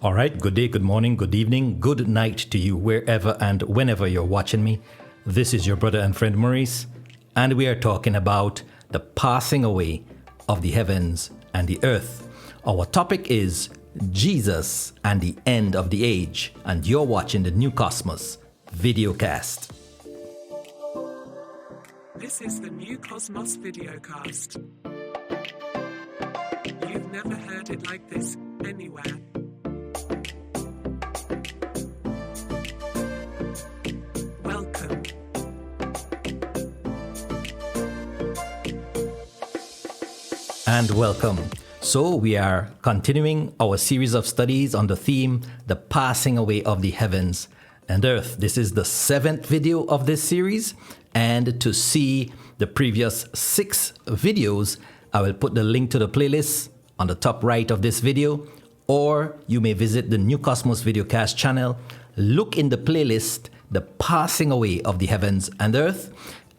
All right, good day, good morning, good evening, good night to you, wherever and whenever you're watching me. This is your brother and friend Maurice, and we are talking about the passing away of the heavens and the earth. Our topic is Jesus and the end of the age, and you're watching the new Kosmos Videocast. This is the new Kosmos Videocast. You've never heard it like this anywhere. Welcome. And welcome. So we are continuing our series of studies on the theme, the passing away of the heavens and earth. This is the 7th video of this series. And to see the previous 6 videos, I will put the link to the playlist on the top right of this video, or you may visit the new Kosmos Videocast channel, look in the playlist, the passing away of the heavens and earth,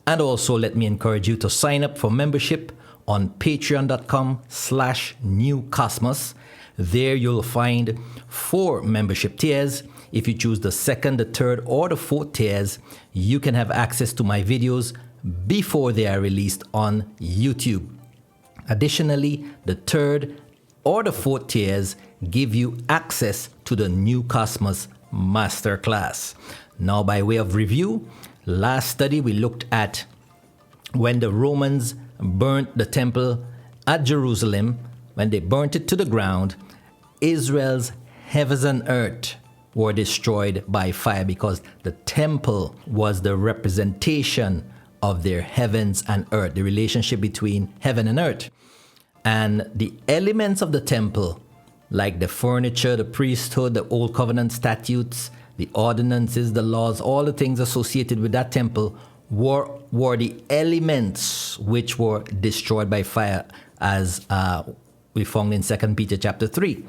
and also let me encourage you to sign up for membership on patreon.com/newcosmos. There you'll find 4 membership tiers. If you choose the 2nd, the 3rd, or the 4th tiers, you can have access to my videos before they are released on YouTube. Additionally, the 3rd or the 4th tiers give you access to the new Kosmos Masterclass. Now, by way of review, last study we looked at when the Romans burnt the temple at Jerusalem. When they burnt it to the ground, Israel's heavens and earth were destroyed by fire because the temple was the representation of their heavens and earth, the relationship between heaven and earth. And the elements of the temple, like the furniture, the priesthood, the old covenant statutes, the ordinances, the laws, all the things associated with that temple were the elements which were destroyed by fire, as we found in 2 Peter chapter 3.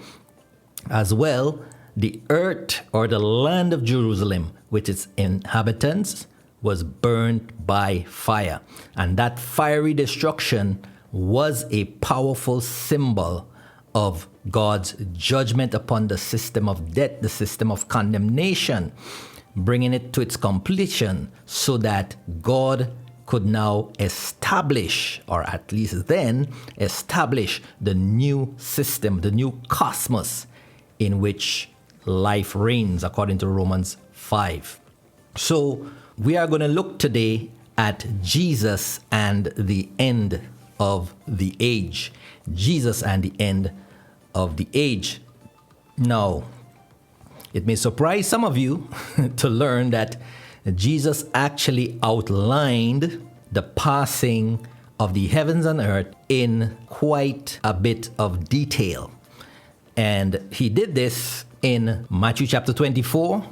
As well, the earth or the land of Jerusalem, with its inhabitants, was burned by fire. And that fiery destruction was a powerful symbol of God's judgment upon the system of death, the system of condemnation, bringing it to its completion so that God could now establish, or at least then establish, the new system, the new cosmos in which life reigns, according to Romans 5. So we are going to look today at Jesus and the end of the age. Jesus and the end of the age. Now, it may surprise some of you to learn that Jesus actually outlined the passing of the heavens and earth in quite a bit of detail. And he did this in Matthew chapter 24,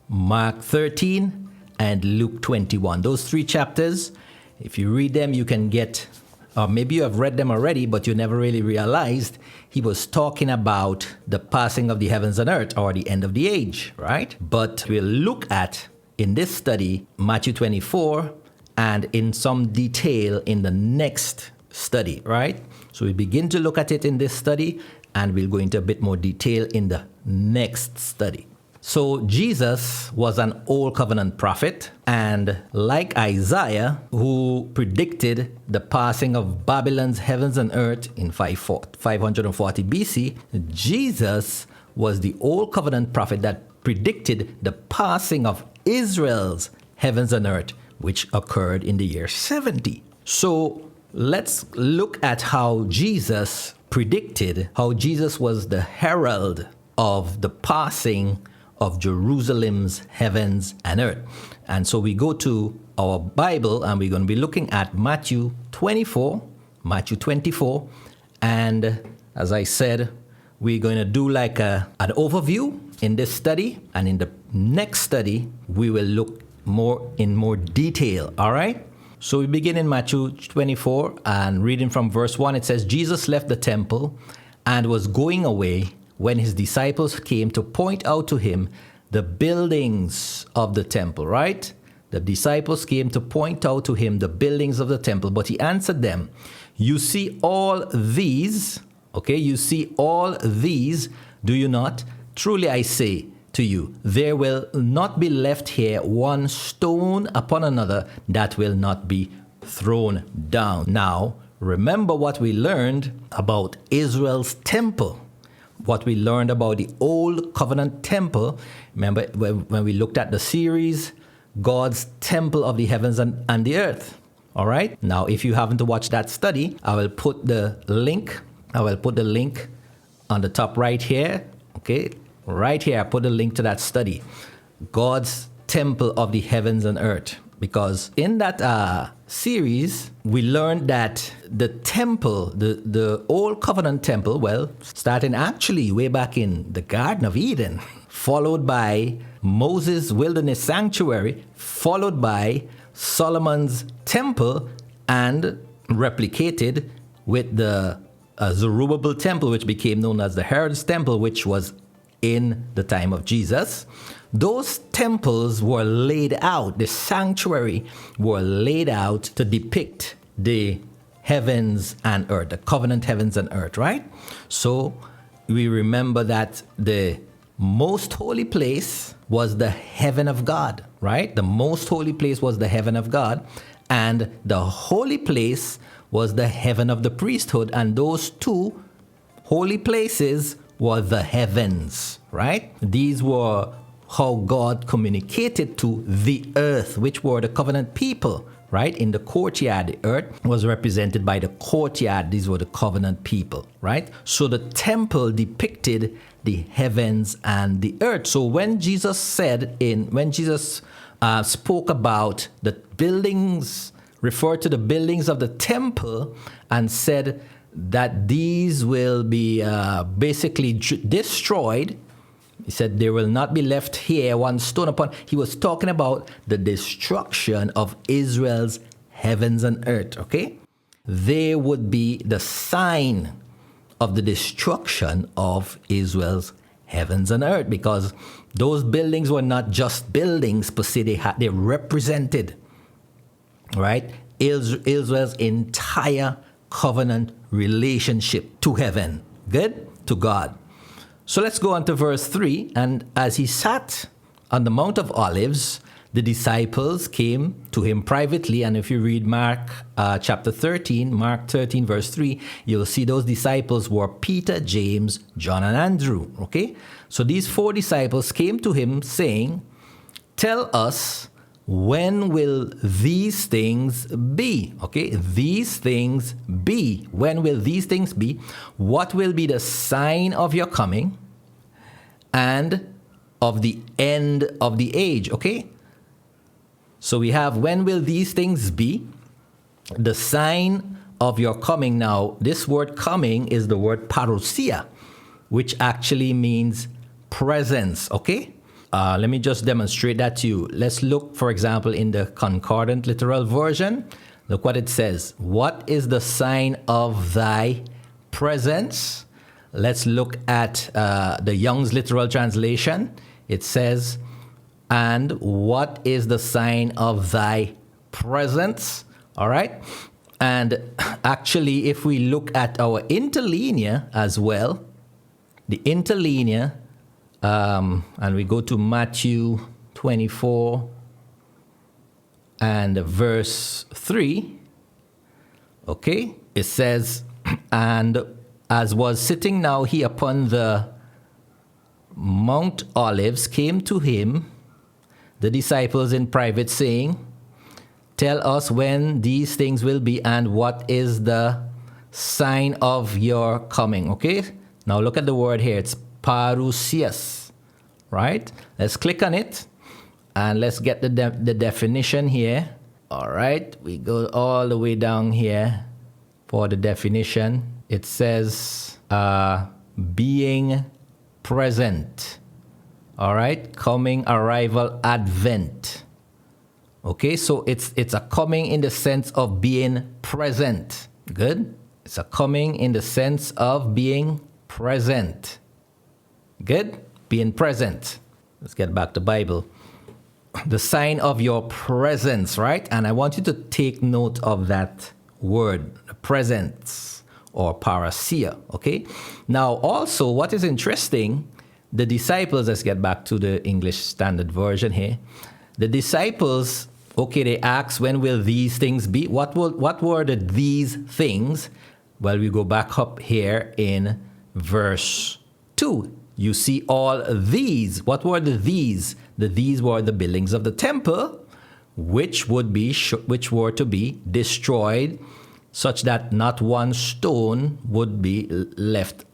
Mark 13, and Luke 21. Those 3 chapters, if you read them, you can get, or maybe you have read them already, but you never really realized he was talking about the passing of the heavens and earth, or the end of the age, right? But we'll look at, in this study, Matthew 24, and in some detail in the next study, right? So we begin to look at it in this study, and we'll go into a bit more detail in the next study. So Jesus was an old covenant prophet, and like Isaiah, who predicted the passing of Babylon's heavens and earth in 540 BC, Jesus was the old covenant prophet that predicted the passing of Israel's heavens and earth, which occurred in the year 70. So let's look at how Jesus predicted, how Jesus was the herald of the passing of Jerusalem's heavens and earth. And so we go to our Bible, and we're going to be looking at Matthew 24, and as I said, we're going to do like an overview in this study, and in the next study, we will look in more detail, all right? So we begin in Matthew 24, and reading from verse 1, it says, Jesus left the temple and was going away when his disciples came to point out to him the buildings of the temple, right? The disciples came to point out to him the buildings of the temple, but he answered them, you see all these, do you not? truly I say to you, there will not be left here one stone upon another that will not be thrown down. Now, remember what we learned about Israel's temple. What we learned about the old covenant temple. Remember when we looked at the series, God's temple of the heavens and the earth. All right. Now, if you haven't watched that study, I will put the link on the top right here. Okay. Right here, I put a link to that study. God's temple of the heavens and earth. Because in that series, we learned that the temple, the old covenant temple, well, starting actually way back in the Garden of Eden, followed by Moses' wilderness sanctuary, followed by Solomon's temple, and replicated with the Zerubbabel temple, which became known as the Herod's temple, which was in the time of Jesus. Those temples were laid out, the sanctuary were laid out to depict the heavens and earth, the covenant heavens and earth, right? So we remember that the most holy place was the heaven of God, right? The most holy place was the heaven of God, and the holy place was the heaven of the priesthood, and those two holy places were the heavens, right? These were how God communicated to the earth, which were the covenant people, right? In the courtyard, the earth was represented by the courtyard. These were the covenant people, right? So the temple depicted the heavens and the earth. So when Jesus spoke about the buildings, referred to the buildings of the temple and said that these will be basically destroyed. He said there will not be left here one stone upon. He was talking about the destruction of Israel's heavens and earth, okay? There would be the sign of the destruction of Israel's heavens and earth, because those buildings were not just buildings per se. They represented, right, Israel's entire covenant relationship to heaven, good, to God. So let's go on to verse 3. And as he sat on the Mount of Olives, the disciples came to him privately. And if you read Mark chapter 13, Mark 13 verse 3, you'll see those disciples were Peter, James, John, and Andrew. Okay, so these four disciples came to him saying, "Tell us, when will these things be?" Okay, these things be. When will these things be? What will be the sign of your coming and of the end of the age? Okay, so we have when will these things be? The sign of your coming. Now, this word coming is the word parousia, which actually means presence. Okay. Let me just demonstrate that to you. Let's look, for example, in the Concordant Literal Version. Look what it says. What is the sign of thy presence? Let's look at the Young's Literal Translation. It says, and what is the sign of thy presence? All right. And actually, if we look at our interlinear as well, the interlinear, and we go to Matthew 24 and verse 3. Okay, it says, and as was sitting now he upon the Mount Olives, came to him the disciples in private, saying, "Tell us when these things will be, and what is the sign of your coming?" Okay, now look at the word here. It's parousias, right? Let's click on it and let's get the definition here. All right, we go all the way down here for the definition. It says being present. All right, coming, arrival, advent. Okay, so it's a coming in the sense of being present. Good. It's a coming in the sense of being present. Good? Being present. Let's get back to Bible. The sign of your presence, right? And I want you to take note of that word, presence or parousia, okay? Now, also, what is interesting, the disciples, let's get back to the English Standard Version here. The disciples, okay, they asked, when will these things be? What were these things? Well, we go back up here in verse 2. You see all these. What were the these? The these were the buildings of the temple, which were to be destroyed, such that not one stone would be left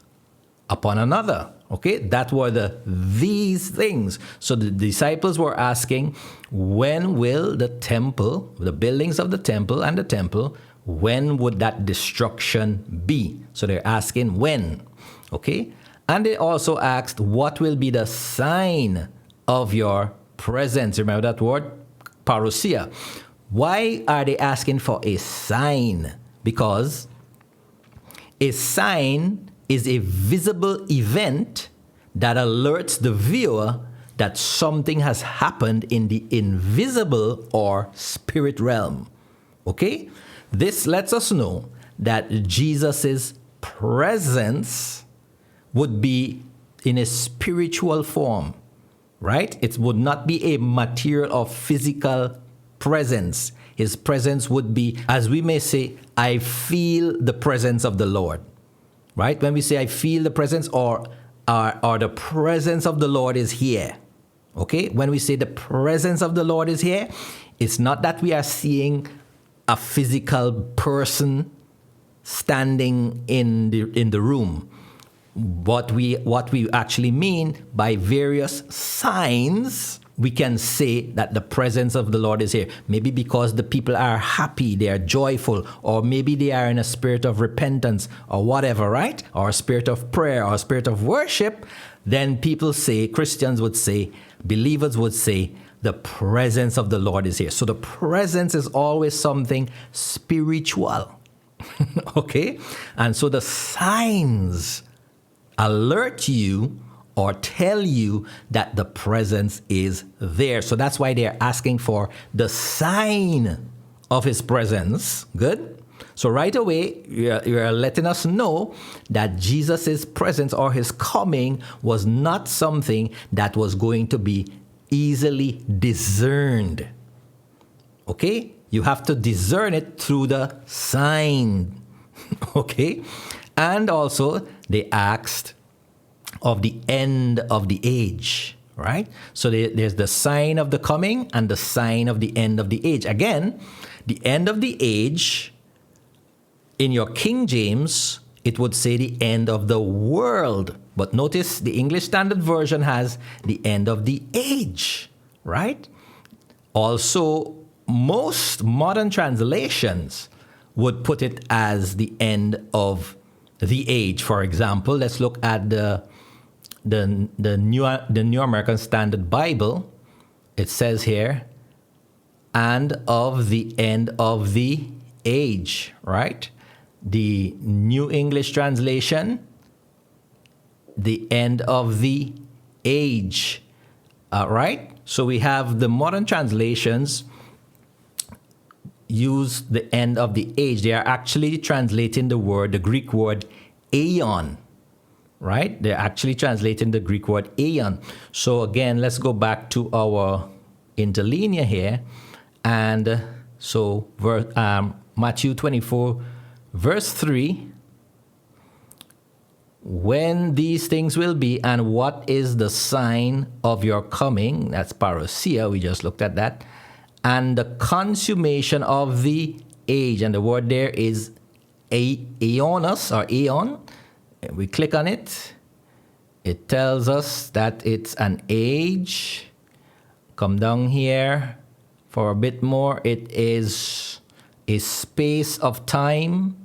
upon another. Okay, that were these things. So the disciples were asking, when will the temple, the buildings of the temple and the temple, when would that destruction be? So they're asking when. Okay, and they also asked, what will be the sign of your presence? Remember that word, parousia. Why are they asking for a sign? Because a sign is a visible event that alerts the viewer that something has happened in the invisible or spirit realm. Okay? This lets us know that Jesus' presence would be in a spiritual form, right? It would not be a material or physical presence. His presence would be, as we may say, I feel the presence of the Lord. Right? When we say I feel the presence or the presence of the Lord is here. Okay? When we say the presence of the Lord is here, it's not that we are seeing a physical person standing in the room. What we actually mean by various signs, we can say that the presence of the Lord is here. Maybe because the people are happy, they are joyful, or maybe they are in a spirit of repentance or whatever, right? Or a spirit of prayer or a spirit of worship. Then people say, Christians would say, believers would say, the presence of the Lord is here. So the presence is always something spiritual. Okay? And so the signs alert you or tell you that the presence is there. So that's why they're asking for the sign of his presence. Good? So right away, you're letting us know that Jesus' presence or his coming was not something that was going to be easily discerned. Okay? You have to discern it through the sign. Okay? And also, they asked of the end of the age, right? So there's the sign of the coming and the sign of the end of the age. Again, the end of the age, in your King James, it would say the end of the world. But notice the English Standard Version has the end of the age, right? Also, most modern translations would put it as the end of the age. For example, let's look at the New American Standard Bible. It says here, and of the end of the age, right? The New English Translation, the end of the age, right? So we have the modern translations use the end of the age. They are actually translating the Greek word aeon, right? They're actually translating the Greek word aeon. So again, let's go back to our interlinear here. And so Matthew 24, verse 3, when these things will be, and what is the sign of your coming? That's parousia, we just looked at that. And the consummation of the age, and the word there is aeonos or aeon. We click on it. It tells us that it's an age. Come down here for a bit more. It is a space of time,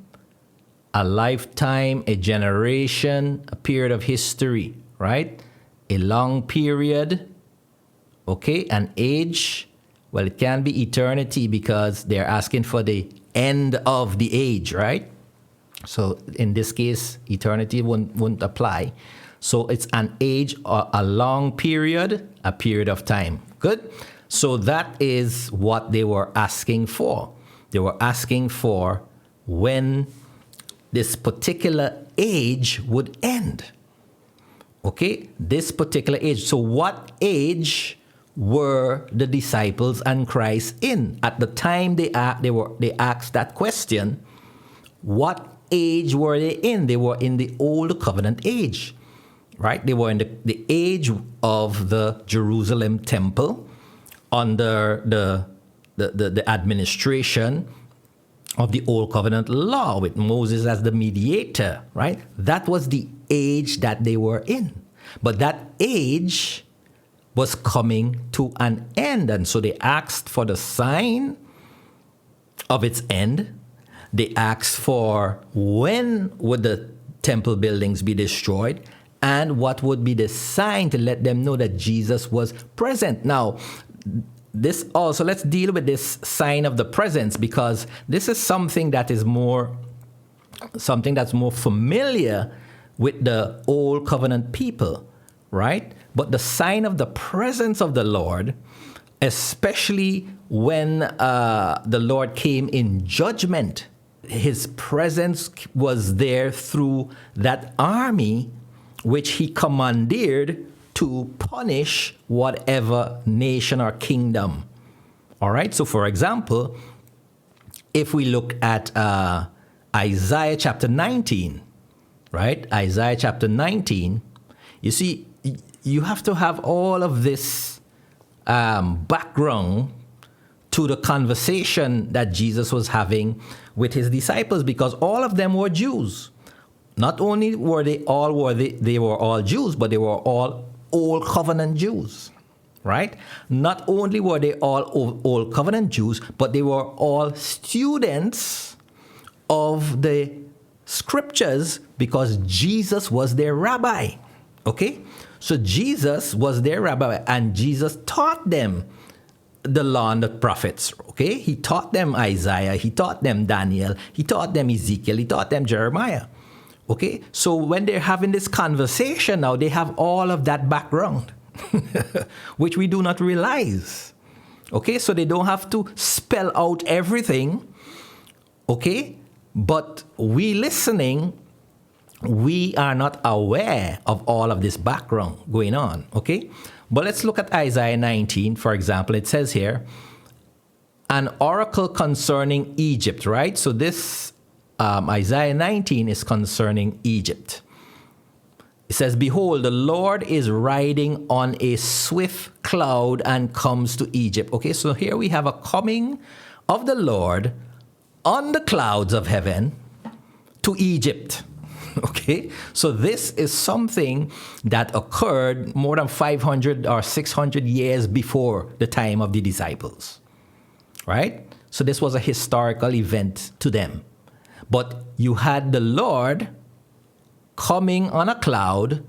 a lifetime, a generation, a period of history, right? A long period, okay? An age, well, it can be eternity because they're asking for the end of the age, right? So in this case, eternity wouldn't apply. So it's an age, a long period, a period of time. Good? So that is what they were asking for. They were asking for when this particular age would end. Okay, this particular age. So what age were the disciples and Christ in? At the time they asked that question, what age were they in? They were in the Old Covenant age, right? They were in the age of the Jerusalem temple under the administration of the Old Covenant law with Moses as the mediator, right? That was the age that they were in. But that age was coming to an end. And so they asked for the sign of its end. They asked for when would the temple buildings be destroyed and what would be the sign to let them know that Jesus was present. Now, this also, let's deal with this sign of the presence, because this is something that's more familiar with the Old Covenant people, right? But the sign of the presence of the Lord, especially when the Lord came in judgment, his presence was there through that army which he commandeered to punish whatever nation or kingdom. All right, so for example, if we look at Isaiah chapter 19, right? Isaiah chapter 19, you see, you have to have all of this background to the conversation that Jesus was having with his disciples, because all of them were Jews. Not only were they all Jews, but they were all Old Covenant Jews, right? Not only were they all Old Covenant Jews, but they were all students of the scriptures, because Jesus was their rabbi, okay? So Jesus was their rabbi, and Jesus taught them the law and the prophets, okay? He taught them Isaiah, he taught them Daniel, he taught them Ezekiel, he taught them Jeremiah. Okay, so when they're having this conversation now, they have all of that background, which we do not realize. Okay, so they don't have to spell out everything. Okay, but we listening, we are not aware of all of this background going on. Okay, but let's look at Isaiah 19, for example. It says here, an oracle concerning Egypt, right? So this Isaiah 19 is concerning Egypt. It says, behold, the Lord is riding on a swift cloud and comes to Egypt. Okay, so here we have a coming of the Lord on the clouds of heaven to Egypt. Okay, so this is something that occurred more than 500 or 600 years before the time of the disciples, right? So this was a historical event to them. But you had the Lord coming on a cloud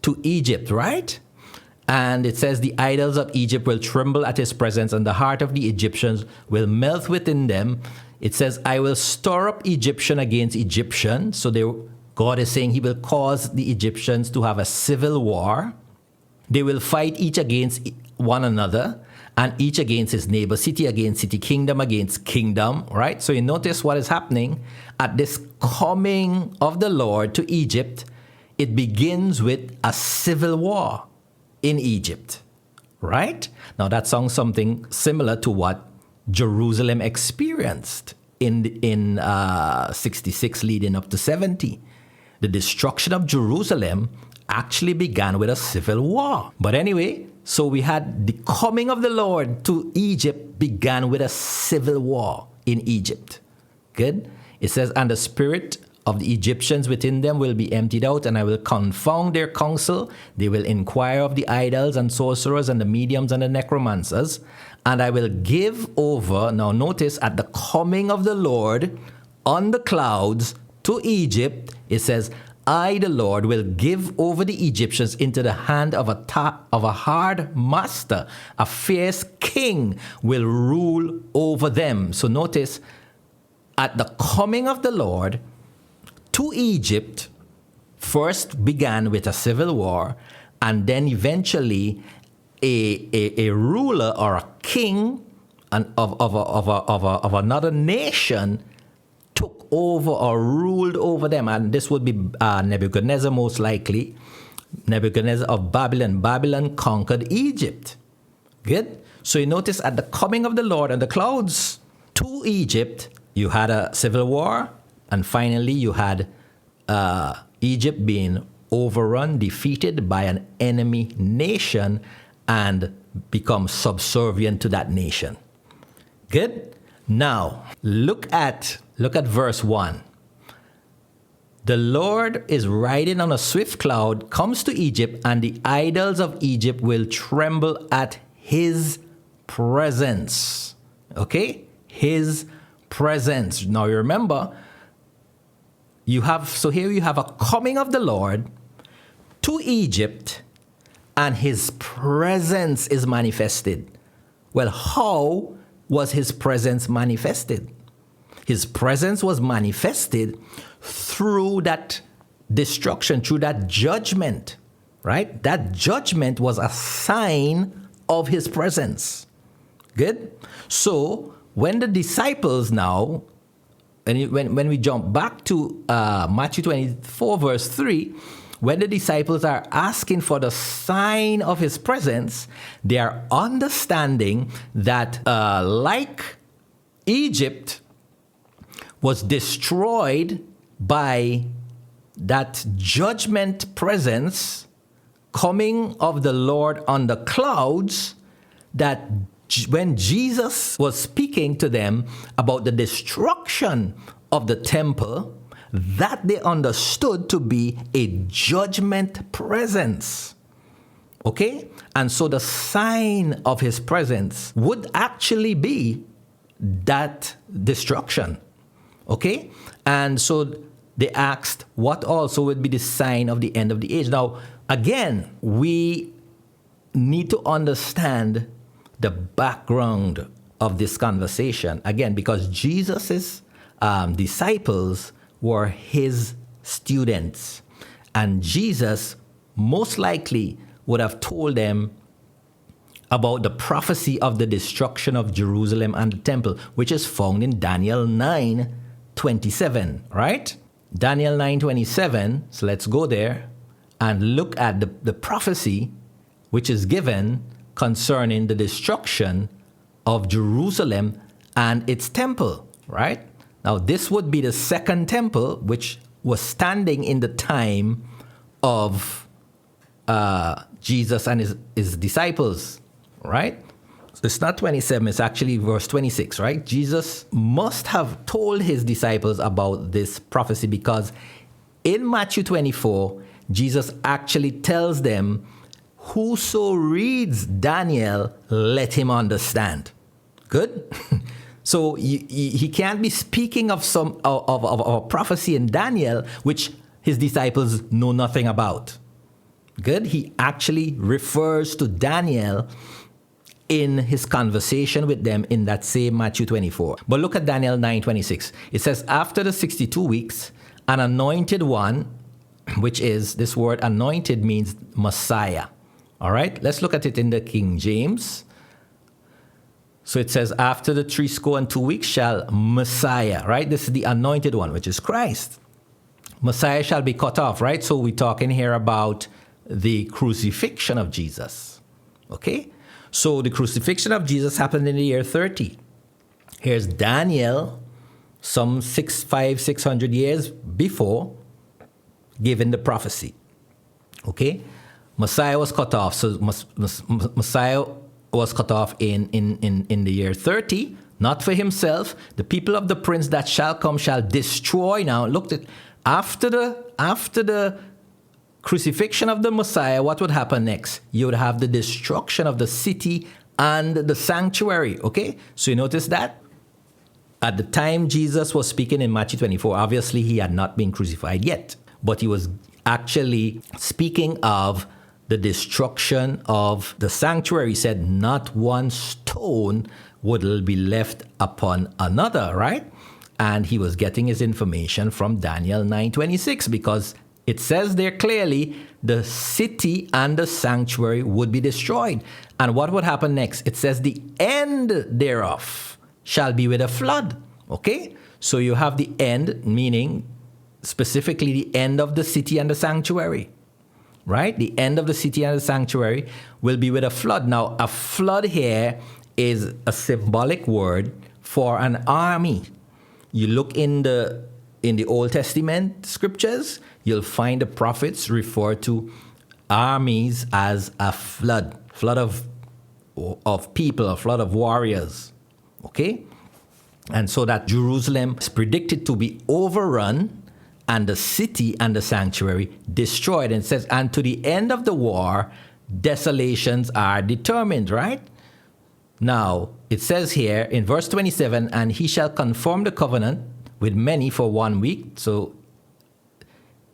to Egypt, right? And it says, the idols of Egypt will tremble at his presence, and the heart of the Egyptians will melt within them. It says, I will stir up Egyptian against Egyptian. So God is saying he will cause the Egyptians to have a civil war. They will fight each against one another, and each against his neighbor, city against city, kingdom against kingdom, right? So you notice what is happening at this coming of the Lord to Egypt. It begins with a civil war in Egypt, right? Now that sounds something similar to what Jerusalem experienced in 66 leading up to 70. The destruction of Jerusalem actually began with a civil war. But anyway, so we had the coming of the Lord to Egypt began with a civil war in Egypt. Good? It says, and the spirit of the Egyptians within them will be emptied out, and I will confound their counsel. They will inquire of the idols and sorcerers and the mediums and the necromancers, and I will give over, now notice, at the coming of the Lord on the clouds to Egypt, it says, I, the Lord, will give over the Egyptians into the hand of a hard master. A fierce king will rule over them. So notice, at the coming of the Lord to Egypt, first began with a civil war, and then eventually a ruler or a king of another nation took over or ruled over them, and this would be Nebuchadnezzar most likely, Nebuchadnezzar of Babylon. Babylon conquered Egypt. Good? So you notice at the coming of the Lord and the clouds to Egypt, you had a civil war, and finally you had Egypt being overrun, defeated by an enemy nation, and become subservient to that nation. Good? Now, look at verse 1. The Lord is riding on a swift cloud, comes to Egypt, and the idols of Egypt will tremble at his presence. Okay? His presence. Now you remember, here you have a coming of the Lord to Egypt, and his presence is manifested. Well, how was his presence manifested? His presence was manifested through that destruction, through that judgment, right? That judgment was a sign of his presence. Good? So when the disciples now, and when we jump back to Matthew 24, verse 3, when the disciples are asking for the sign of his presence, they are understanding that like Egypt was destroyed by that judgment presence coming of the Lord on the clouds, that when Jesus was speaking to them about the destruction of the temple, that they understood to be a judgment presence. Okay? And so the sign of his presence would actually be that destruction. Okay? And so they asked, what also would be the sign of the end of the age? Now, again, we need to understand the background of this conversation. Again, because Jesus' disciples were his students. And Jesus most likely would have told them about the prophecy of the destruction of Jerusalem and the temple, which is found in Daniel 9:27, right? Daniel 9:27, so let's go there and look at the prophecy which is given concerning the destruction of Jerusalem and its temple, right? Now, this would be the second temple which was standing in the time of Jesus and his disciples, right? So it's not 27, it's actually verse 26, right? Jesus must have told his disciples about this prophecy, because in Matthew 24, Jesus actually tells them, whoso reads Daniel, let him understand. Good? So he can't be speaking of some of a prophecy in Daniel which his disciples know nothing about. Good? He actually refers to Daniel in his conversation with them in that same Matthew 24. But look at Daniel 9:26. It says, after the 62 weeks, an anointed one, which is, this word anointed means Messiah. All right? Let's look at it in the King James. So it says, after the 62 weeks shall Messiah, right? This is the anointed one, which is Christ. Messiah shall be cut off, right? So we're talking here about the crucifixion of Jesus. Okay? So the crucifixion of Jesus happened in the year 30. Here's Daniel, some 600 years before, giving the prophecy. Okay? Messiah was cut off. So Messiah was cut off in the year 30, not for himself. The people of the prince that shall come shall destroy. Now, look at after the crucifixion of the Messiah, what would happen next? You would have the destruction of the city and the sanctuary. Okay? So you notice that? At the time Jesus was speaking in Matthew 24, obviously he had not been crucified yet, but he was actually speaking of the destruction of the sanctuary. He said, not one stone would be left upon another, right? And he was getting his information from Daniel 9:26, because it says there clearly the city and the sanctuary would be destroyed. And what would happen next? It says the end thereof shall be with a flood. Okay? So you have the end, meaning specifically the end of the city and the sanctuary. right? The end of the city and the sanctuary will be with a flood. Now, a flood here is a symbolic word for an army. You look in the Old Testament scriptures, you'll find the prophets refer to armies as a flood of people, a flood of warriors. Okay? And so that Jerusalem is predicted to be overrun and the city and the sanctuary destroyed. And it says, and to the end of the war, desolations are determined, right? Now, it says here in verse 27, and he shall confirm the covenant with many for 1 week. So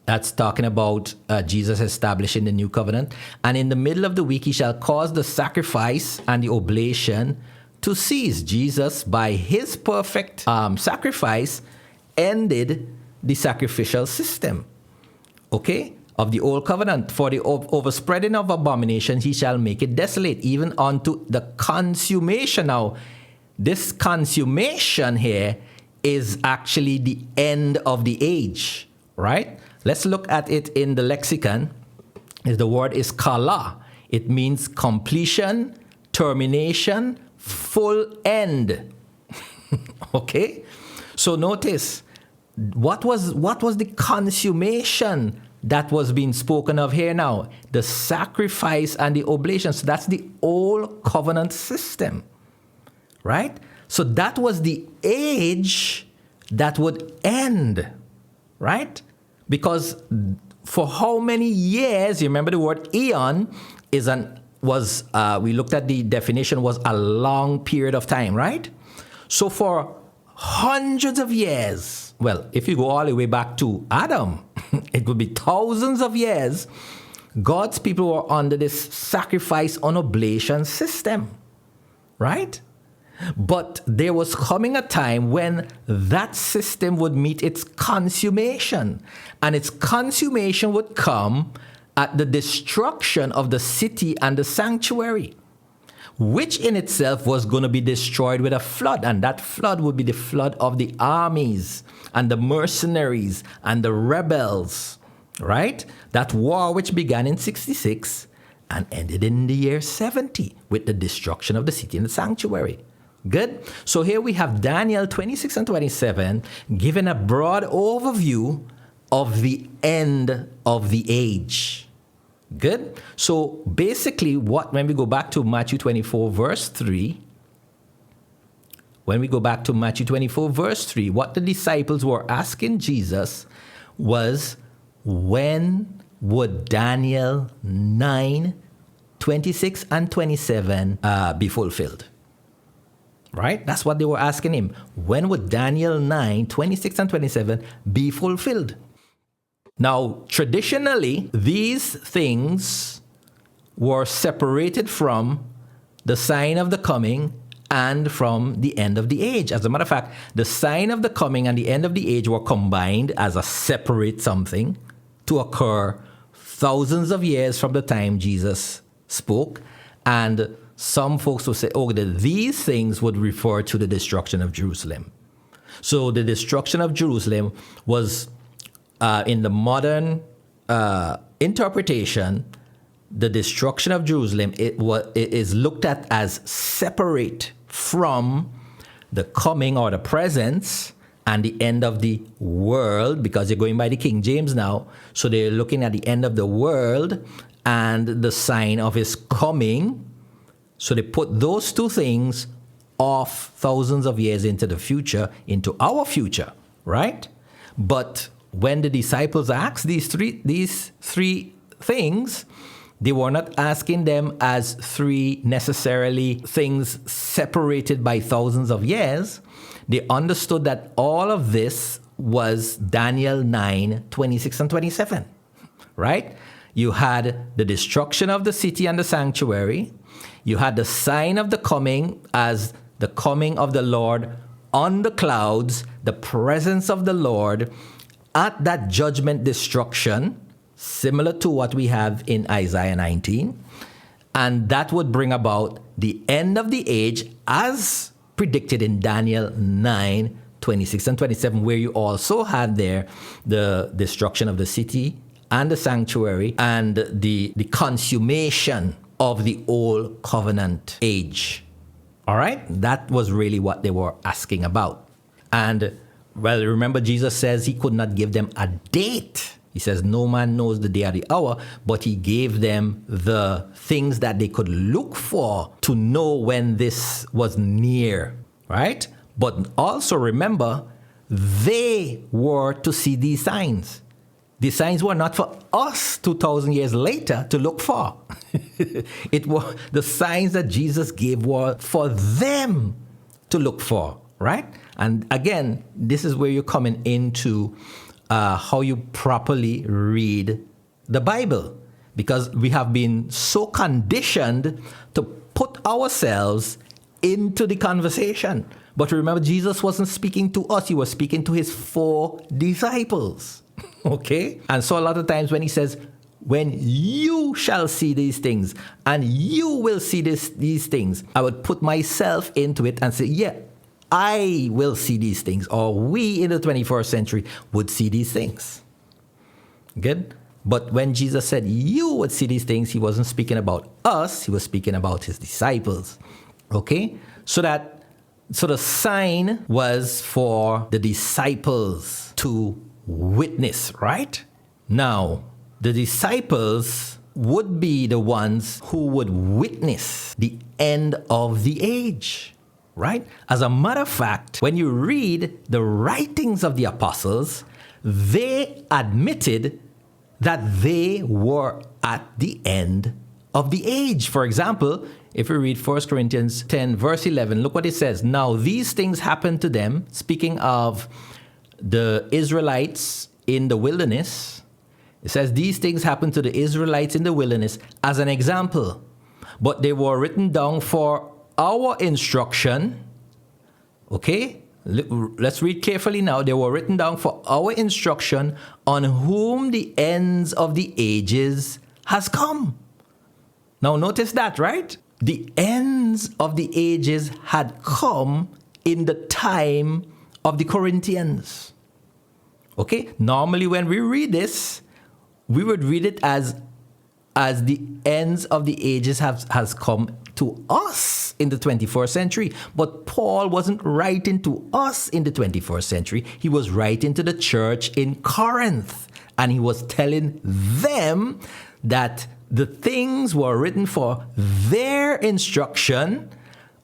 that's talking about Jesus establishing the new covenant. And in the middle of the week, he shall cause the sacrifice and the oblation to cease. Jesus, by his perfect sacrifice, ended the sacrificial system, okay, of the old covenant. For the overspreading of abominations, he shall make it desolate, even unto the consummation. Now, this consummation here is actually the end of the age, right? Let's look at it in the lexicon. The word is kala. It means completion, termination, full end. Okay? So notice, what was the consummation that was being spoken of here now? The sacrifice and the oblation. So that's the old covenant system, right? So that was the age that would end, right? Because for how many years, you remember the word eon we looked at the definition, was a long period of time, right? So for hundreds of years, well, if you go all the way back to Adam, it would be thousands of years, God's people were under this sacrifice and oblation system, right? But there was coming a time when that system would meet its consummation. And its consummation would come at the destruction of the city and the sanctuary, which in itself was going to be destroyed with a flood. And that flood would be the flood of the armies and the mercenaries and the rebels, right? That war which began in 66 and ended in the year 70 with the destruction of the city and the sanctuary. Good. So here we have Daniel 26 and 27 giving a broad overview of the end of the age. Good. So basically when we go back to Matthew 24 verse 3, what the disciples were asking Jesus was, when would Daniel 9, 26 and 27 be fulfilled? Right? That's what they were asking him. When would Daniel 9, 26 and 27 be fulfilled? Now, traditionally, these things were separated from the sign of the coming and from the end of the age. As a matter of fact, the sign of the coming and the end of the age were combined as a separate something to occur thousands of years from the time Jesus spoke. And some folks will say, that these things would refer to the destruction of Jerusalem. So the destruction of Jerusalem was, in the modern interpretation, the destruction of Jerusalem, it is looked at as separate from the coming or the presence and the end of the world, because you're going by the King James now. So they're looking at the end of the world and the sign of his coming. So they put those two things off thousands of years into the future, into our future, right? But when the disciples asked these three things, they were not asking them as three necessarily things separated by thousands of years. They understood that all of this was Daniel 9, 26 and 27, right? You had the destruction of the city and the sanctuary. You had the sign of the coming as the coming of the Lord on the clouds, the presence of the Lord at that judgment destruction, similar to what we have in Isaiah 19. And that would bring about the end of the age as predicted in Daniel 9, 26 and 27, where you also had there the destruction of the city and the sanctuary and the consummation of the old covenant age. All right? That was really what they were asking about. And, well, remember Jesus says he could not give them a date. He says no man knows the day or the hour, but he gave them the things that they could look for to know when this was near, right? But also remember, they were to see these signs. These signs were not for us 2,000 years later to look for. It was the signs that Jesus gave were for them to look for, right? And again, this is where you're coming into how you properly read the Bible. Because we have been so conditioned to put ourselves into the conversation. But remember, Jesus wasn't speaking to us. He was speaking to his 4 disciples. Okay? And so a lot of times when he says, when you shall see these things and you will see these things, I would put myself into it and say, yeah, I will see these things. Or we in the 21st century would see these things. Good? But when Jesus said you would see these things, he wasn't speaking about us. He was speaking about his disciples. Okay? So the sign was for the disciples to witness, right? Now, the disciples would be the ones who would witness the end of the age, right? As a matter of fact, when you read the writings of the apostles, they admitted that they were at the end of the age. For example, if we read 1 Corinthians 10, verse 11, look what it says. Now, these things happened to them, speaking of the Israelites in the wilderness. It says, these things happened to the Israelites in the wilderness as an example, but they were written down for our instruction. Okay? Let's read carefully now. They were written down for our instruction, on whom the ends of the ages has come. Now notice that, right? The ends of the ages had come in the time of the Corinthians. Okay? Normally when we read this, we would read it as the ends of the ages has come to us in the 21st century. But Paul wasn't writing to us in the 21st century. He was writing to the church in Corinth. And he was telling them that the things were written for their instruction,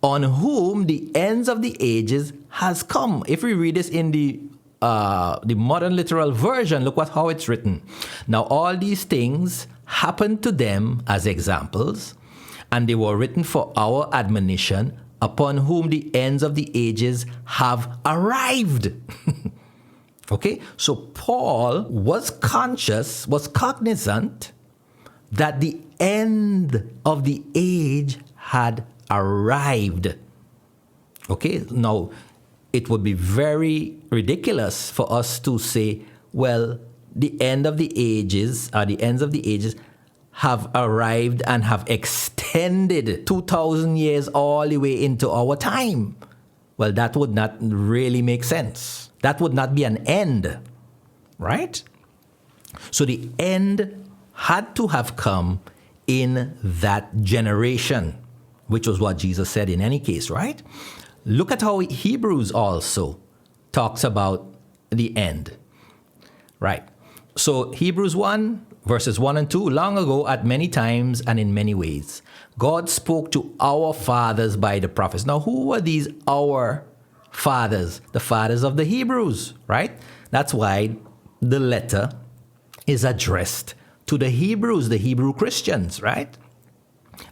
on whom the ends of the ages has come. If we read this in the modern literal version, look how it's written. Now all these things happened to them as examples, and they were written for our admonition, upon whom the ends of the ages have arrived. Okay, so Paul was cognizant that the end of the age had arrived. Okay, now it would be very ridiculous for us to say, well, the end of the ages, or the ends of the ages have arrived and have extended 2,000 years all the way into our time. Well, that would not really make sense. That would not be an end, right? So the end had to have come in that generation, which was what Jesus said in any case, right? Look at how Hebrews also talks about the end, right? So Hebrews 1, verses 1 and 2, long ago, at many times and in many ways, God spoke to our fathers by the prophets. Now, who were these our fathers? The fathers of the Hebrews, right? That's why the letter is addressed to the Hebrews, the Hebrew Christians, right?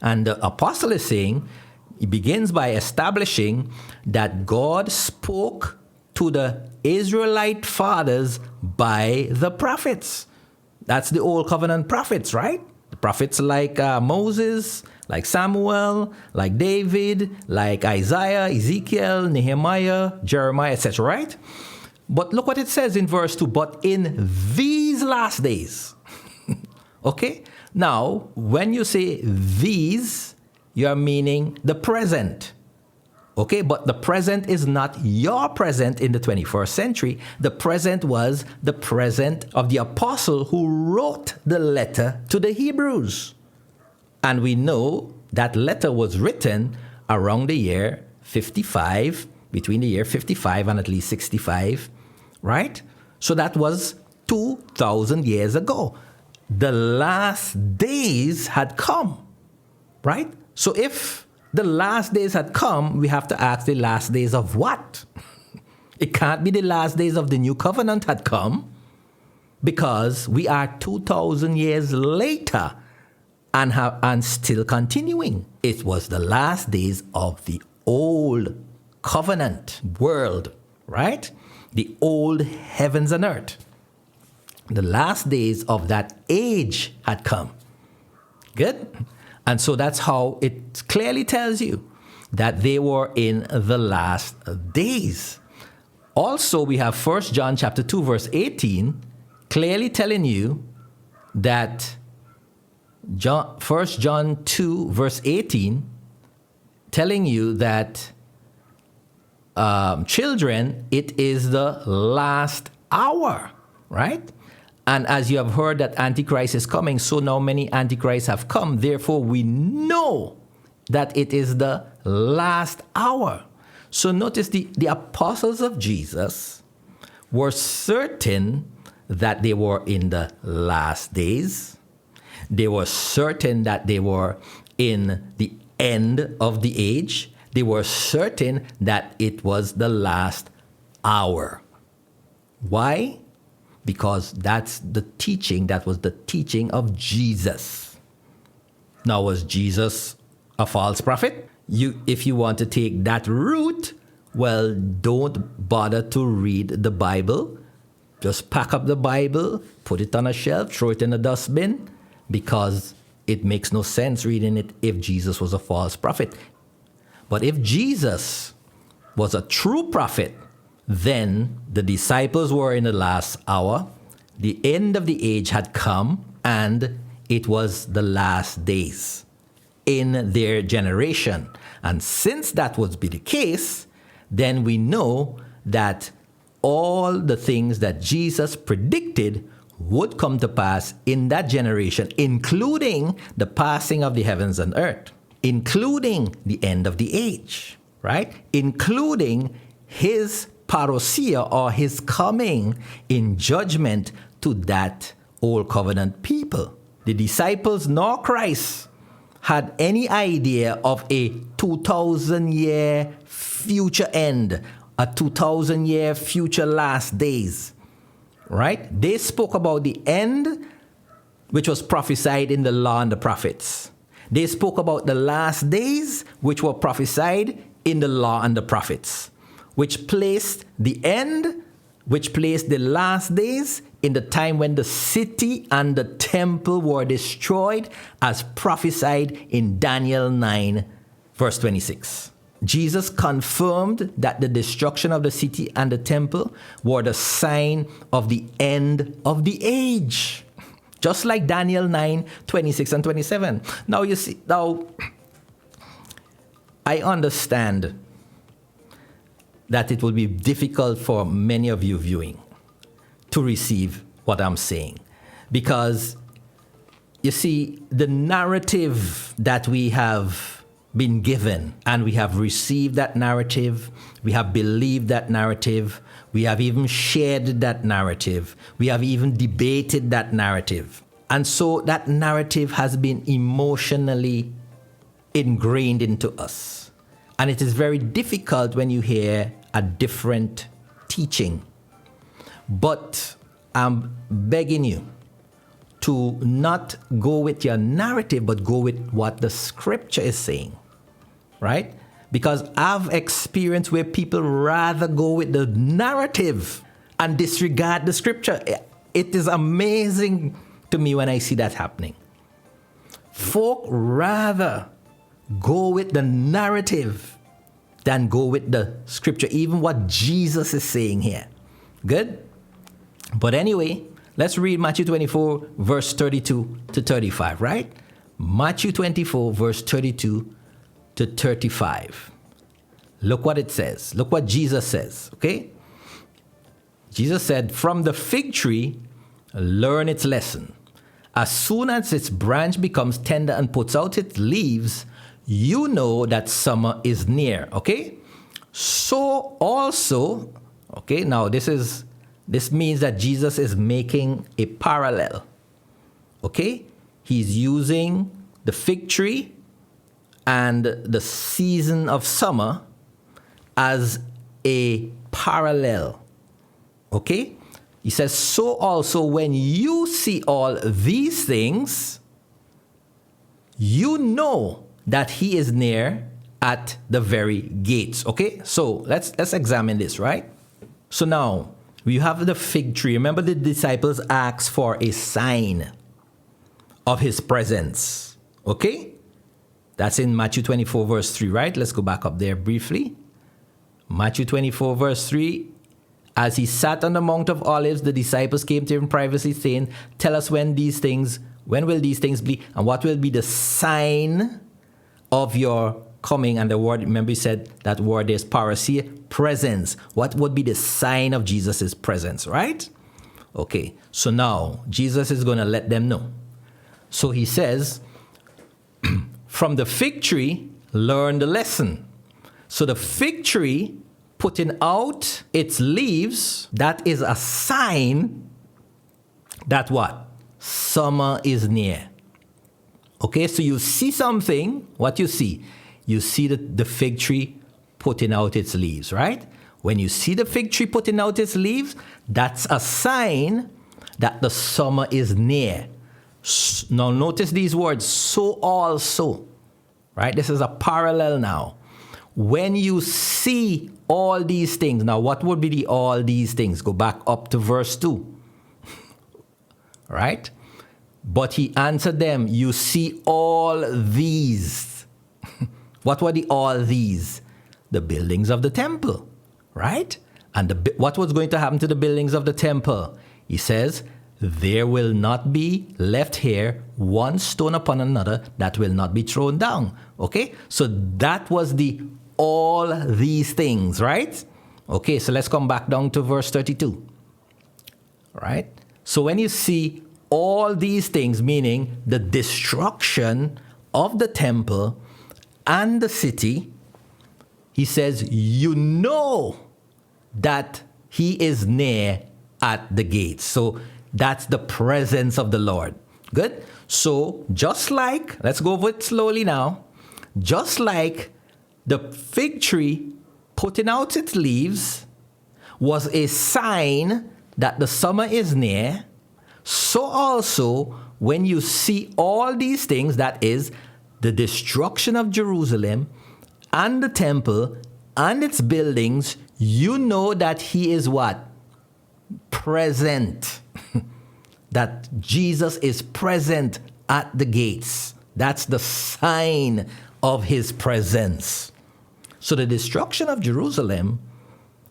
And the apostle is saying, he begins by establishing that God spoke to the Israelite fathers by the prophets. That's the old covenant prophets, right? The prophets like Moses, like Samuel, like David, like Isaiah, Ezekiel, Nehemiah, Jeremiah, etc., right? But look what it says in verse 2, but in these last days. Okay? Now, when you say these, you are meaning the present. Okay, but the present is not your present in the 21st century. The present was the present of the apostle who wrote the letter to the Hebrews. And we know that letter was written around the year 55, between the year 55 and at least 65, right? So that was 2,000 years ago. The last days had come, right? So if the last days had come, we have to ask the last days of what? It can't be the last days of the new covenant had come, because we are 2,000 years later and still continuing. It was the last days of the old covenant world, right? The old heavens and earth. The last days of that age had come. Good? And so that's how it clearly tells you that they were in the last days. Also, we have 1 John chapter 2, verse 18, clearly telling you that 1 John 2, verse 18, telling you that children, it is the last hour, right? And as you have heard that Antichrist is coming, so now many Antichrists have come. Therefore, we know that it is the last hour. So notice the apostles of Jesus were certain that they were in the last days. They were certain that they were in the end of the age. They were certain that it was the last hour. Why? Because that's the teaching, that was the teaching of Jesus. Now, was Jesus a false prophet? If you want to take that route, well, don't bother to read the Bible. Just pack up the Bible, put it on a shelf, throw it in a dustbin, because it makes no sense reading it if Jesus was a false prophet. But if Jesus was a true prophet, then the disciples were in the last hour, the end of the age had come, and it was the last days in their generation. And since that would be the case, then we know that all the things that Jesus predicted would come to pass in that generation, including the passing of the heavens and earth, including the end of the age, right? Including his parousia, or his coming in judgment to that old covenant people. The disciples nor Christ had any idea of a 2,000-year future end, a 2,000-year future last days, right? They spoke about the end, which was prophesied in the law and the prophets. They spoke about the last days, which were prophesied in the law and the prophets, which placed the end, which placed the last days in the time when the city and the temple were destroyed, as prophesied in Daniel 9, verse 26. Jesus confirmed that the destruction of the city and the temple were the sign of the end of the age, just like Daniel 9, 26 and 27. Now you see, I understand that it will be difficult for many of you viewing to receive what I'm saying. Because, you see, the narrative that we have been given, and we have received that narrative, we have believed that narrative, we have even shared that narrative, we have even debated that narrative. And so that narrative has been emotionally ingrained into us. And it is very difficult when you hear a different teaching. But I'm begging you to not go with your narrative, but go with what the scripture is saying, right? Because I've experienced where people rather go with the narrative and disregard the scripture. It is amazing to me when I see that happening. Folk rather go with the narrative than go with the scripture, even what Jesus is saying here. Good? But anyway, let's read Matthew 24, verse 32 to 35, right? Matthew 24, verse 32 to 35. Look what it says. Look what Jesus says, okay? Jesus said, from the fig tree, learn its lesson. As soon as its branch becomes tender and puts out its leaves, you know that summer is near, okay? So also, okay, now this means that Jesus is making a parallel, okay? He's using the fig tree and the season of summer as a parallel, okay? He says, so also when you see all these things, you know that he is near at the very gates, okay? So let's examine this, right? So now we have the fig tree. Remember the disciples asked for a sign of his presence, okay? That's in Matthew 24 verse 3, right? Let's go back up there briefly. Matthew 24 verse 3, as he sat on the Mount of Olives, the disciples came to him privately saying, tell us when will these things be, and what will be the sign of your coming? And the word, remember he said that word is parousia, presence. What would be the sign of Jesus' presence, right? Okay, so now Jesus is going to let them know. So he says, from the fig tree, learn the lesson. So the fig tree putting out its leaves, that is a sign that what? Summer is near. Okay, so you see something, what you see? You see the fig tree putting out its leaves, right? When you see the fig tree putting out its leaves, that's a sign that the summer is near. Now notice these words, so also, right? This is a parallel now. When you see all these things, now what would be all these things? Go back up to verse 2, right? But he answered them, you see all these. What were all these? The buildings of the temple, right? And what was going to happen to the buildings of the temple? He says, there will not be left here one stone upon another that will not be thrown down. Okay, so that was the all these things, right? Okay, so let's come back down to verse 32. Right? So when you see all these things, meaning the destruction of the temple and the city, he says, you know that he is near at the gates. So that's the presence of the Lord. Good? So just like, let's go over it slowly now, just like the fig tree putting out its leaves was a sign that the summer is near, so also when you see all these things, that is the destruction of Jerusalem and the temple and its buildings, you know that he is what? Present. That Jesus is present at the gates. That's the sign of his presence. So the destruction of Jerusalem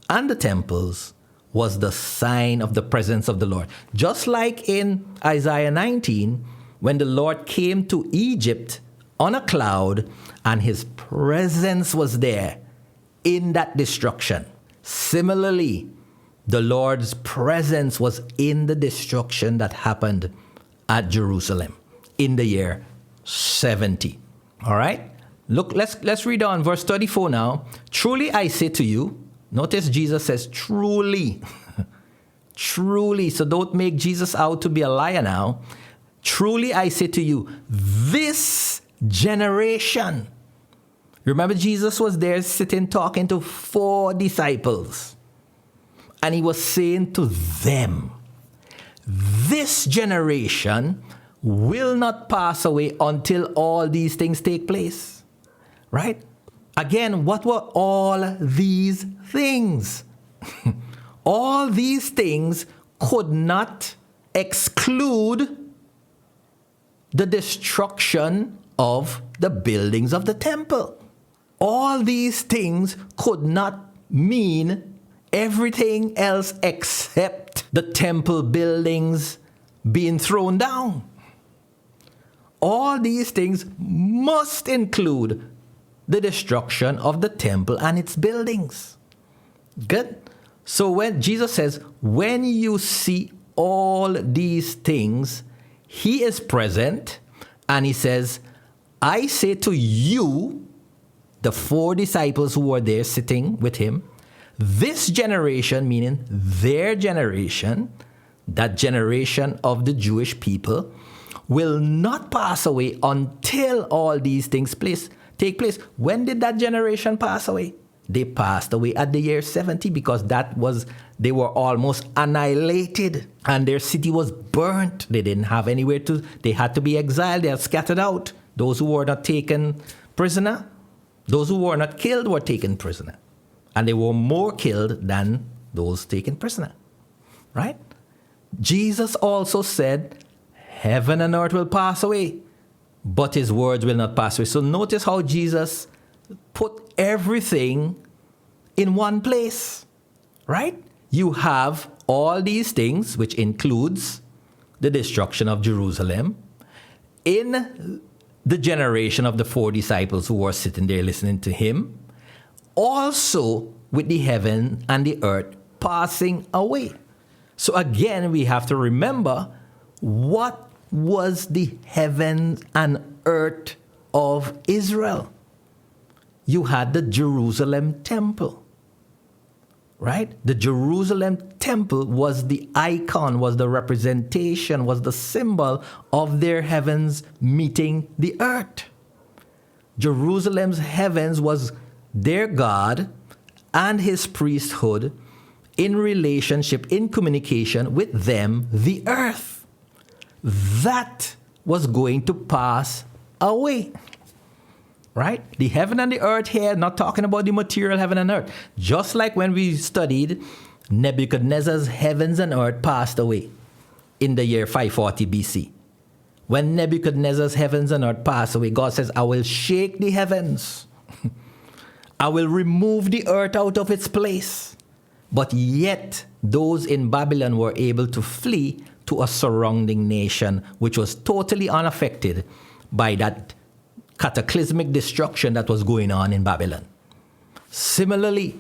and the temples was the sign of the presence of the Lord. Just like in Isaiah 19, when the Lord came to Egypt on a cloud and his presence was there in that destruction. Similarly, the Lord's presence was in the destruction that happened at Jerusalem in the year 70. All right? Look, let's read on verse 34 now. Truly I say to you, notice Jesus says truly. Truly, so don't make Jesus out to be a liar now. Truly I say to you, this generation. Remember Jesus was there sitting talking to 4 disciples. And he was saying to them, this generation will not pass away until all these things take place. Right? Again, what were all these things? All these things could not exclude the destruction of the buildings of the temple. All these things could not mean everything else except the temple buildings being thrown down. All these things must include the destruction of the temple and its buildings. Good? So when Jesus says, when you see all these things, he is present, and he says, I say to you, the 4 disciples who were there sitting with him, this generation, meaning their generation, that generation of the Jewish people, will not pass away until all these things take place. When did that generation pass away? They passed away at the year 70, because they were almost annihilated and their city was burnt. They didn't have anywhere they had to be exiled. They had scattered out. Those who were not taken prisoner, those who were not killed were taken prisoner. And they were more killed than those taken prisoner. Right? Jesus also said, heaven and earth will pass away, but his words will not pass away. So notice how Jesus put everything in one place, right? You have all these things, which includes the destruction of Jerusalem, in the generation of the 4 disciples who were sitting there listening to him, also with the heaven and the earth passing away. So again, we have to remember, what was the heaven and earth of Israel? You had the Jerusalem temple, right? The Jerusalem temple was the icon, was the representation, was the symbol of their heavens meeting the earth. Jerusalem's heavens was their God and his priesthood in relationship, in communication with them, the earth. That was going to pass away. Right? The heaven and the earth here, not talking about the material heaven and earth. Just like when we studied, Nebuchadnezzar's heavens and earth passed away in the year 540 BC. When Nebuchadnezzar's heavens and earth passed away, God says, I will shake the heavens. I will remove the earth out of its place. But yet, those in Babylon were able to flee to a surrounding nation, which was totally unaffected by that cataclysmic destruction that was going on in Babylon. Similarly,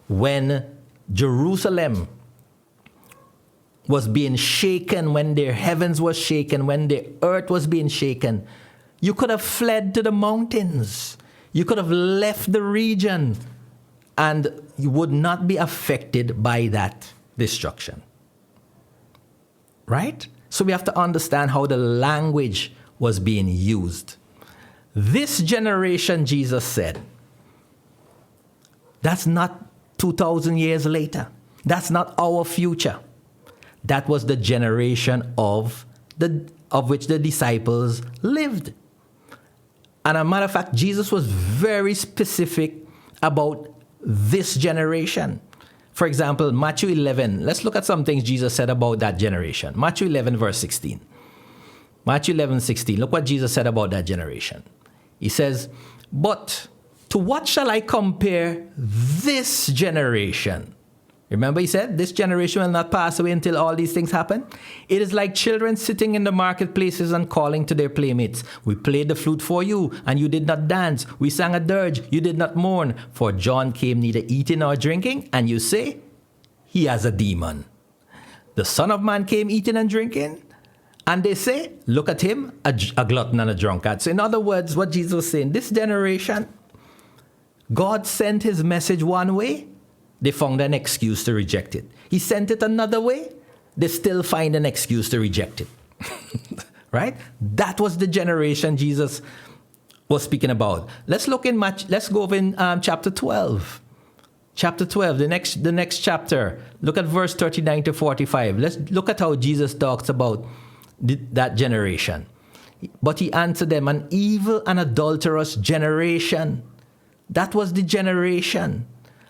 when Jerusalem was being shaken, when their heavens were shaken, when the earth was being shaken, you could have fled to the mountains. You could have left the region, and you would not be affected by that destruction. Right? So we have to understand how the language was being used. This generation, Jesus said, that's not 2,000 years later. That's not our future. That was the generation of which the disciples lived. And as a matter of fact, Jesus was very specific about this generation. For example, Matthew 11. Let's look at some things Jesus said about that generation. Matthew 11, verse 16. Matthew 11, 16. Look what Jesus said about that generation. He says, but to what shall I compare this generation? Remember, he said, this generation will not pass away until all these things happen. It is like children sitting in the marketplaces and calling to their playmates. We played the flute for you, and you did not dance. We sang a dirge, you did not mourn. For John came neither eating nor drinking, and you say, he has a demon. The Son of Man came eating and drinking, and they say, look at him, a glutton and a drunkard. So in other words, what Jesus was saying, this generation, God sent his message one way, they found an excuse to reject it. He sent it another way, they still find an excuse to reject it. Right? That was the generation Jesus was speaking about. Let's go over in chapter 12. Chapter 12, the next chapter. Look at verse 39 to 45. Let's look at how Jesus talks about that generation. But he answered them, an evil and adulterous generation. That was the generation.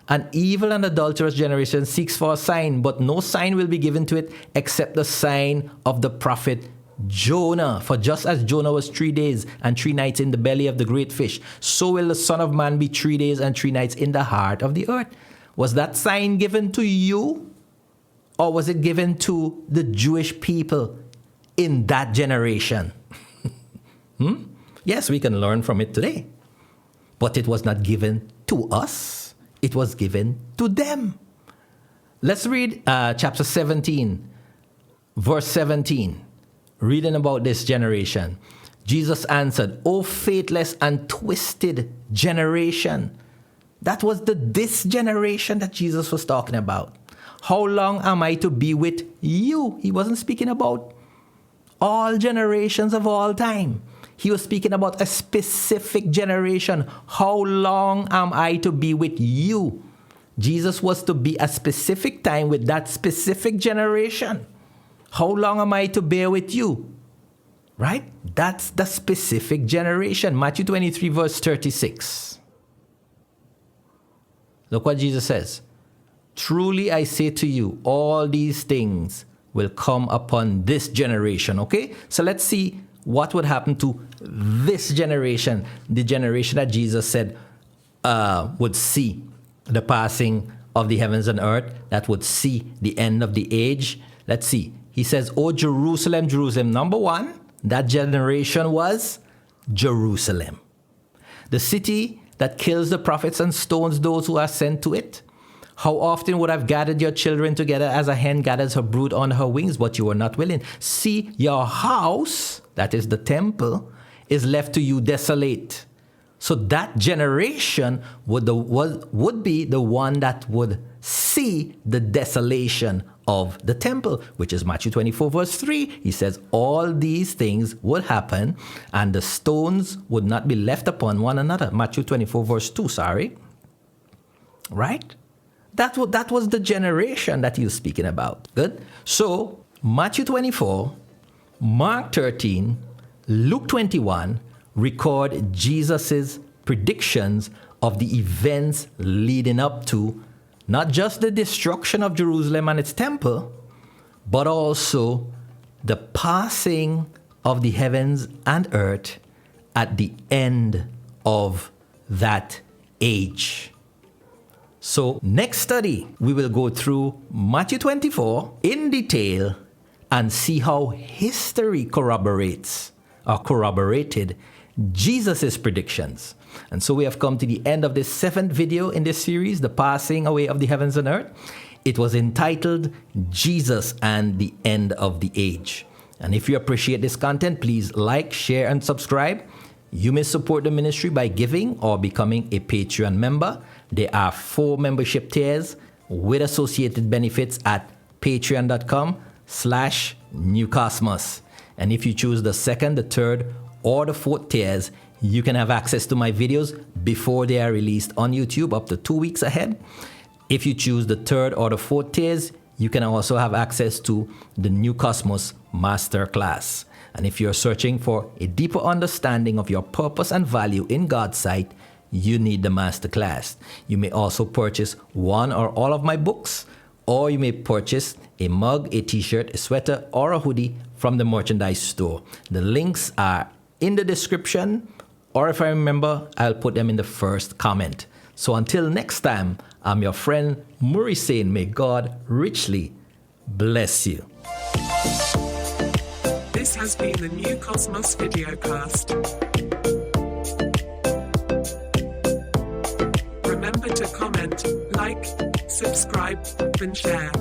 An evil and adulterous generation seeks for a sign, but no sign will be given to it except the sign of the prophet Jonah. For just as Jonah was 3 days and 3 nights in the belly of the great fish, so will the Son of Man be 3 days and 3 nights in the heart of the earth. Was that sign given to you, or was it given to the Jewish people in that generation? Yes, we can learn from it today. But it was not given to us. It was given to them. Let's read chapter 17, verse 17. Reading about this generation. Jesus answered, "O faithless and twisted generation." That was this generation that Jesus was talking about. "How long am I to be with you?" He wasn't speaking about all generations of all time. He was speaking about a specific generation. How long am I to be with you? Jesus was to be a specific time with that specific generation. How long am I to bear with you? Right? That's the specific generation. Matthew 23, verse 36. Look what Jesus says. "Truly I say to you, all these things will come upon this generation." Okay? So let's see what would happen to this generation. The generation that Jesus said would see the passing of the heavens and earth, that would see the end of the age. Let's see. He says, "O Jerusalem, Jerusalem." Number one, that generation was Jerusalem. The city that kills the prophets and stones those who are sent to it. "How often would I have gathered your children together as a hen gathers her brood on her wings, but you were not willing. See, your house," that is the temple, "is left to you desolate." So that generation would be the one that would see the desolation of the temple, which is Matthew 24, verse 3. He says, all these things would happen, and the stones would not be left upon one another. Matthew 24, verse 2, Right? That was the generation that he was speaking about. Good? So, Matthew 24, Mark 13, Luke 21 record Jesus' predictions of the events leading up to not just the destruction of Jerusalem and its temple, but also the passing of the heavens and earth at the end of that age. So next study, we will go through Matthew 24 in detail and see how history corroborated Jesus' predictions. And so we have come to the end of this 7th video in this series, the passing away of the heavens and earth. It was entitled Jesus and the End of the Age. And if you appreciate this content, please like, share, and subscribe. You may support the ministry by giving or becoming a Patreon member. There are 4 membership tiers with associated benefits at patreon.com/newcosmos. And if you choose the 2nd, the 3rd, or the 4th tiers, you can have access to my videos before they are released on YouTube up to 2 weeks ahead. If you choose the 3rd or the 4th tiers, you can also have access to the New Cosmos Masterclass. And if you're searching for a deeper understanding of your purpose and value in God's sight, you need the Masterclass. You may also purchase one or all of my books, or you may purchase a mug, a t-shirt, a sweater, or a hoodie from the merchandise store. The links are in the description, or if I remember, I'll put them in the first comment. So until next time, I'm your friend Murray saying, may God richly bless you. This has been the New Cosmos Videocast. Remember to comment, like, subscribe, and share.